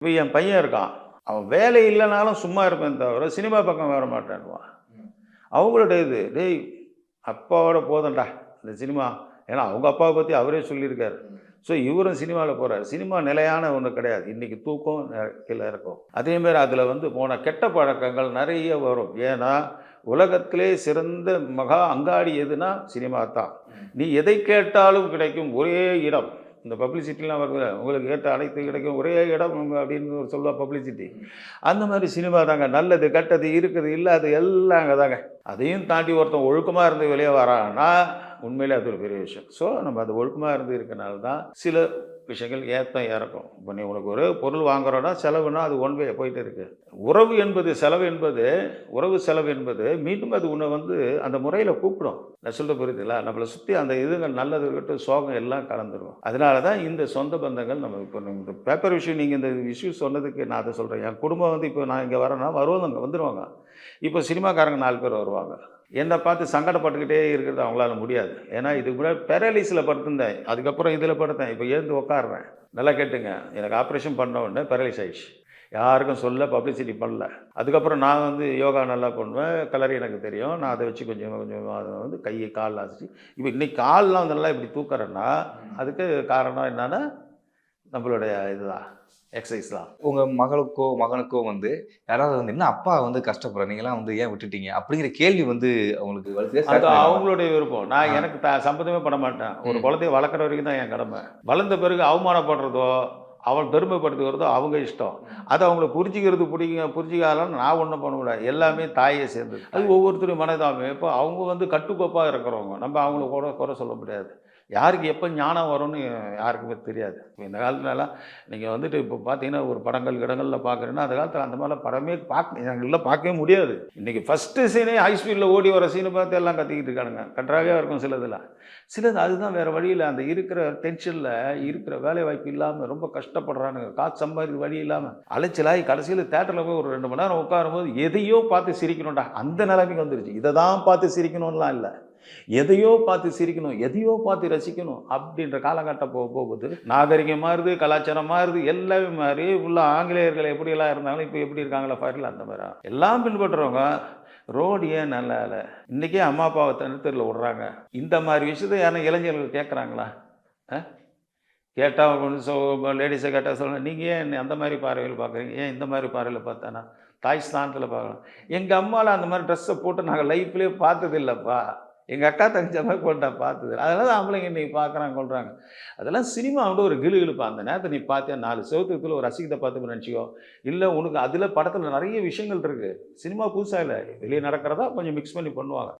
இப்போ என் பையன் இருக்கான். அவன் வேலை இல்லைனாலும் சும்மா இருப்பேன் தவிர, சினிமா பக்கம் வர மாட்டேன்னுவான். அவங்களோட இது, "டேய் அப்பாவோட போதும்டா இந்த சினிமா." ஏன்னா அவங்க அப்பாவை பற்றி அவரே சொல்லியிருக்காரு. ஸோ இவரும் சினிமாவில் போகிறார். சினிமா நிலையான ஒன்று கிடையாது. இன்றைக்கி தூக்கம் கீழே இருக்கும். அதேமாரி அதில் வந்து போன கெட்ட பழக்கங்கள் நிறைய வரும். ஏன்னா உலகத்திலே சிறந்த மகா அங்காடி எதுனா சினிமா தான். நீ எதை கேட்டாலும் கிடைக்கும் ஒரே இடம். இந்த பப்ளிசிட்டிலாம் வருது, உங்களுக்கு கேட்ட அனைத்து கிடைக்கும் ஒரே இடம் அப்படின்னு சொல்லுவா பப்ளிசிட்டி. அந்த மாதிரி சினிமா தாங்க. நல்லது கெட்டது இருக்குது இல்லாது எல்லாம் அங்கே தாங்க. அதையும் தாண்டி ஒருத்தன் ஒழுக்கமாக இருந்து வெளியே வரான்னா உண்மையிலே அது ஒரு பெரிய விஷயம். ஸோ நம்ம அது ஒழுக்கமாக இருந்து இருக்கனால தான் சில விஷயங்கள் ஏற்றம் இறக்கும். இப்போ நீ உனக்கு ஒரு பொருள் வாங்குறோன்னா செலவுனா அது ஒன் வே போயிட்டு இருக்கு. உறவு என்பது செலவு என்பது உறவு செலவு என்பது மீண்டும் அது உன்னை வந்து அந்த முறையில் கூப்பிடும். நான் சொல்ல புரியுதுல்ல, நம்மளை சுற்றி அந்த இதுகள் நல்லது இருக்கட்டும் சோகம் எல்லாம் கலந்துடும். அதனால தான் இந்த சொந்த பந்தங்கள் நம்ம இப்போ இந்த பேப்பர் விஷயம் நீங்கள் இந்த இஷ்யூ சொன்னதுக்கு நான் அதை சொல்கிறேன். என் குடும்பம் வந்து இப்போ நான் இங்கே வரேன்னா வருவாங்க, வந்துடுவாங்க. இப்போ சினிமாக்காரங்க 4 பேர் வருவாங்க. என்னை பார்த்து சங்கடப்பட்டுக்கிட்டே இருக்கிறது அவங்களால முடியாது. ஏன்னா இதுக்கு முன்னாடி பேரலைஸில் படுத்திருந்தேன், அதுக்கப்புறம் இதில் படுத்தேன், இப்போ எழுந்து உட்காடுறேன். நல்லா கேட்டுங்க, எனக்கு ஆப்ரேஷன் பண்ண உடனே பேரலைஸ் ஆயிடுச்சு. யாருக்கும் சொல்ல, பப்ளிசிட்டி பண்ணல. அதுக்கப்புறம் நான் வந்து யோகா நல்லா பண்ணுவேன், கலரி எனக்கு தெரியும். நான் அதை வச்சு கொஞ்சம் கொஞ்சம் அதை வந்து கையை கால் அசைச்சு இப்போ இன்றைக்கி கால்லாம் வந்து நல்லா இப்படி தூக்குறேன்னா அதுக்கு காரணம் என்னென்னா நம்மளுடைய இதுதான் எக்ஸசைஸ் தான். உங்கள் மகளுக்கோ மகனுக்கோ வந்து யாராவது வந்து என்ன அப்பா வந்து கஷ்டப்படுற நீங்களாம் வந்து ஏன் விட்டுட்டீங்க அப்படிங்கிற கேள்வி வந்து அவங்களுக்கு அது அவங்களுடைய விருப்பம். நான் எனக்கு சம்மந்தமே பண்ண மாட்டேன். ஒரு குழந்தைய வளர்க்குற வரைக்கும் தான் என் கடமை. வளர்ந்த பிறகு அவமானப்படுறதோ அவன் பெருமைப்படுத்துகிறதோ அவங்க இஷ்டம். அது அவங்கள புரிஞ்சிக்காதன்னு நான் ஒன்றும் பண்ண முடியாது. எல்லாமே தாயை சேர்ந்தது. அது ஒவ்வொருத்தரும் மனதாமே. இப்போ அவங்க வந்து கட்டுக்கோப்பாக இருக்கிறவங்க, நம்ம அவங்கள குறை சொல்ல முடியாது. யாருக்கு எப்போ ஞானம் வரும்னு யாருக்குமே தெரியாது. இந்த காலத்துலலாம் நீங்கள் வந்துட்டு இப்போ பார்த்தீங்கன்னா ஒரு கிடங்களில் பார்க்குறீங்கன்னா அந்த காலத்தில் அந்த மாதிரிலாம் படமே எல்லாம் பார்க்கவே முடியாது. இன்றைக்கி ஃபஸ்ட்டு சீனே ஹை ஸ்பீடில் ஓடி வர சீனை பார்த்து எல்லாம் கத்திக்கிட்டு இருக்கானுங்க. கன்றாவியாக இருக்கும் சிலது அதுதான் வேறு வழியில் அந்த இருக்கிற டென்ஷனில் இருக்கிற வேலை வாய்ப்பு இல்லாமல் ரொம்ப கஷ்டப்படுறானுங்க. காசு சம்பாதிக்க வழி இல்லாமல் அலைச்சலாகி கடைசியில் தேட்டரில் போய் ஒரு 2 மணி நேரம் உட்காரும்போது எதையோ பார்த்து சிரிக்கணும்டா அந்த நிலைமைக்கு வந்துருச்சு. இதை தான் பார்த்து சிரிக்கணும்லாம் இல்லை, எதையோ பார்த்து சிரிக்கணும், எதையோ பார்த்து ரசிக்கணும் அப்படின்ற காலகட்டம் போகுது. நாகரிகம் மாறுது, கலாச்சாரம் மாறுது, எல்லாமே மாறி உள்ள ஆங்கிலேயர்கள் எப்படியெல்லாம் இருந்தாலும் இப்போ எப்படி இருக்காங்களா ஃபாரில் அந்த மாதிரி எல்லாம் பின்பற்றுறவங்க. ரோடு ஏன் நல்லா இல்லை, இன்றைக்கே அம்மா அப்பாவை தனித்தரில் விடுறாங்க. இந்த மாதிரி விஷயத்தை யாரும் இளைஞர்கள் கேட்குறாங்களா? கேட்டால் கொஞ்சம் லேடிஸை கேட்டால் சொல்லணும், நீங்கள் ஏன் அந்த மாதிரி பார்வையில் பார்க்குறீங்க, ஏன் இந்த மாதிரி பார்வையில் பார்த்தானா தாய் ஸ்தானத்தில் பார்க்கலாம். எங்கள் அம்மாவில் அந்த மாதிரி ட்ரெஸ்ஸை போட்டு நாங்கள் லைஃப்லேயே பார்த்தது இல்லைப்பா. எங்கள் அக்கா தங்கச்ச மாதிரி போட்டு நான் பார்த்தது. அதனால தான் ஆம்பளைங்க இன்றைக்கி பார்க்குறாங்க கொள்கிறாங்க. அதெல்லாம் சினிமாவோட ஒரு கிளுகிழுப்பா. அந்த நேரத்தை நீ பார்த்தியா 4 செவத்துக்குள்ள ஒரு ரசிகத்தை பார்த்து நினச்சிக்கோ. இல்லை உனக்கு அதில் படத்தில் நிறைய விஷயங்கள் இருக்குது. சினிமா புதுசாக இல்லை, வெளியே நடக்கிறதா கொஞ்சம் மிக்ஸ் பண்ணி பண்ணுவாங்க.